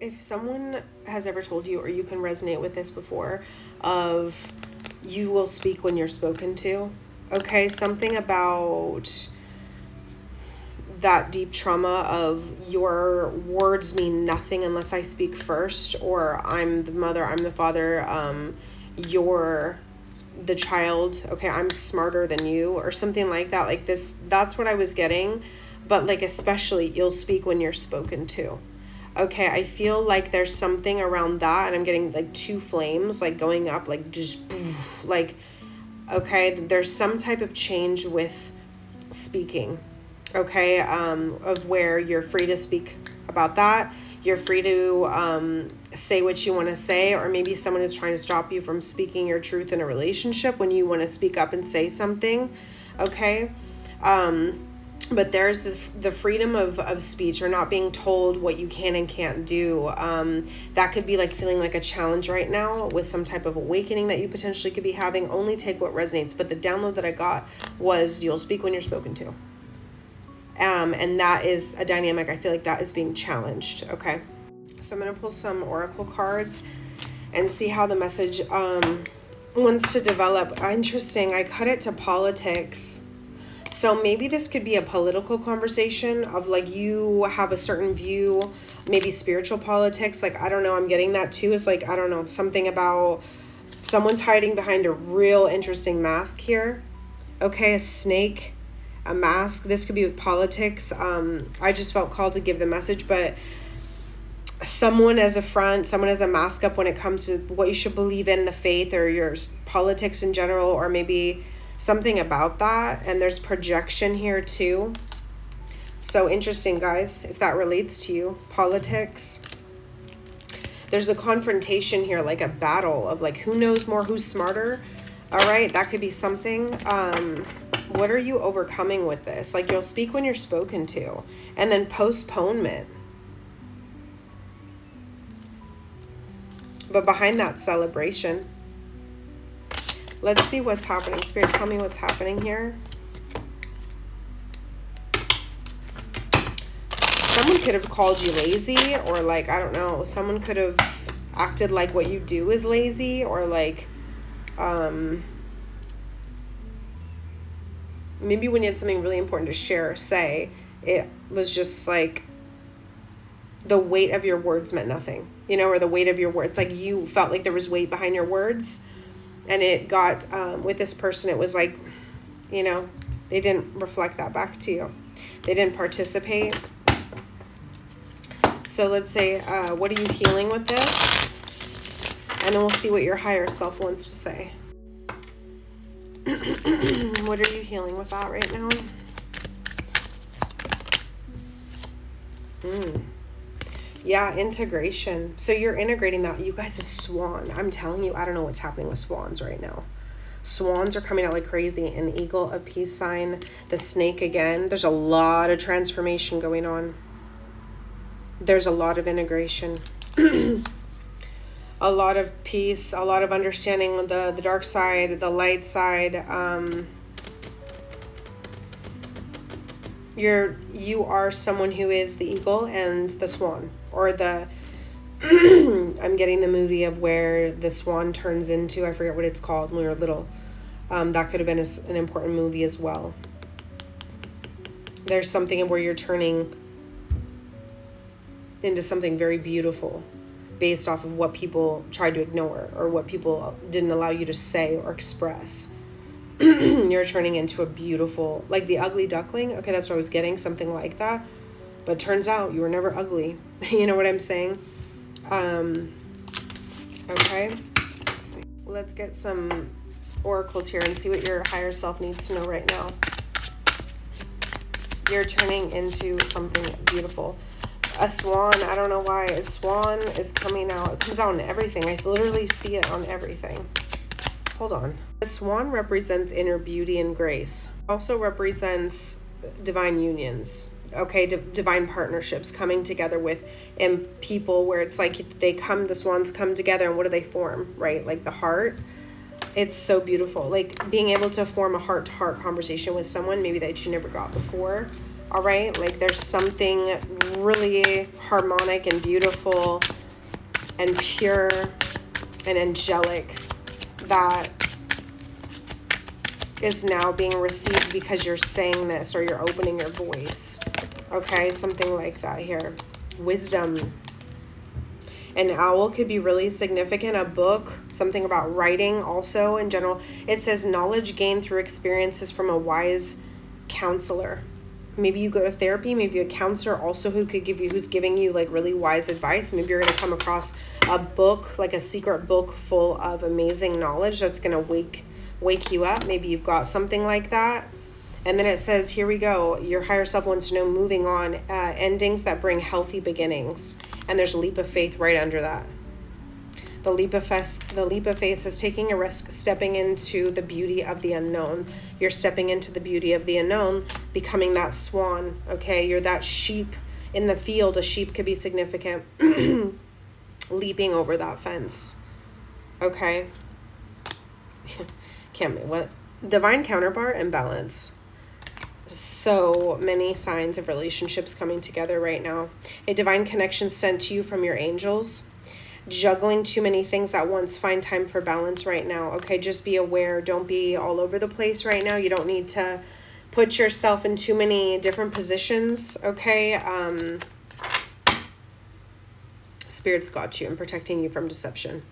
if someone has ever told you, or you can resonate with this before, of you will speak when you're spoken to. Okay, something about that deep trauma of your words mean nothing unless I speak first, or I'm the mother, I'm the father, you're the child, okay, I'm smarter than you, or something like that. Like this, that's what I was getting. But like, especially, you'll speak when you're spoken to. Okay, I feel like there's something around that, and I'm getting like two flames like going up, like just like, okay, there's some type of change with speaking. Okay, of where you're free to speak about that. You're free to say what you want to say, or maybe someone is trying to stop you from speaking your truth in a relationship when you want to speak up and say something. Okay, but there's the freedom of speech, or not being told what you can and can't do. That could be like feeling like a challenge right now with some type of awakening that you potentially could be having. Only take what resonates. But the download that I got was you'll speak when you're spoken to. And that is a dynamic. I feel like that is being challenged. Okay. So I'm going to pull some oracle cards and see how the message wants to develop. Interesting. I cut it to politics. So maybe this could be a political conversation of like, you have a certain view, maybe spiritual politics. Like, I don't know. I'm getting that too. Is like, I don't know, something about someone's hiding behind a real interesting mask here. Okay. A snake. A mask. This could be with politics. I just felt called to give the message, but someone as a front, someone as a mask up when it comes to what you should believe in, the faith or your politics in general, or maybe something about that. And there's projection here too. So interesting, guys, if that relates to you. Politics. There's a confrontation here, like a battle of like, who knows more, who's smarter. All right, that could be something. What are you overcoming with this? Like, you'll speak when you're spoken to. And then postponement. But behind that, celebration. Let's see what's happening. Spirit, tell me what's happening here. Someone could have called you lazy, or like, I don't know. Someone could have acted like what you do is lazy, or like, maybe when you had something really important to share or say, it was just like the weight of your words meant nothing, you know, or the weight of your words. Like, you felt like there was weight behind your words, and it got, with this person, it was like, you know, they didn't reflect that back to you. They didn't participate. So let's say, what are you healing with this? And then we'll see what your higher self wants to say. What are you healing with that right now? Yeah, integration. So you're integrating that. You guys, a swan. I'm telling you, I don't know what's happening with swans right now. Swans are coming out like crazy. An eagle, a peace sign, the snake again. There's a lot of transformation going on. There's a lot of integration. A lot of peace, a lot of understanding the dark side, the light side. You are someone who is the eagle and the swan, or the I'm getting the movie of where the swan turns into, I forget what it's called, when we were little. That could have been an important movie as well. There's something where you're turning into something very beautiful, based off of what people tried to ignore, or what people didn't allow you to say or express. You're turning into a beautiful, like the ugly duckling. Okay, that's what I was getting, something like that. But turns out you were never ugly. You know what I'm saying? Okay, let's see. Let's get some oracles here and see what your higher self needs to know right now. You're turning into something beautiful. A swan, I don't know why. A swan is coming out. It comes out in everything. I literally see it on everything. Hold on. The swan represents inner beauty and grace. Also represents divine unions. Okay, divine partnerships coming together with people where it's like the swans come together, and what do they form, right? Like the heart. It's so beautiful. Like being able to form a heart-to-heart conversation with someone maybe that you never got before. All right, like there's something really harmonic and beautiful and pure and angelic that is now being received because you're saying this or you're opening your voice. Okay, something like that here. Wisdom. An owl could be really significant. A book, something about writing also in general. It says knowledge gained through experiences from a wise counselor. Maybe you go to therapy, maybe a counselor also who's giving you like really wise advice. Maybe you're going to come across a book, like a secret book full of amazing knowledge that's going to wake you up. Maybe you've got something like that. And then it says, here we go, your higher self wants to know, moving on, endings that bring healthy beginnings. And there's a leap of faith right under that. The leap of faith is taking a risk, stepping into the beauty of the unknown. You're stepping into the beauty of the unknown, becoming that swan, okay? You're that sheep in the field. A sheep could be significant. Leaping over that fence, okay? What? Divine counterpart and balance. So many signs of relationships coming together right now. A divine connection sent to you from your angels. Juggling too many things at once. Find time for balance right now. Okay, just be aware. Don't be all over the place right now. You don't need to put yourself in too many different positions. Okay. Spirit's got you and protecting you from deception.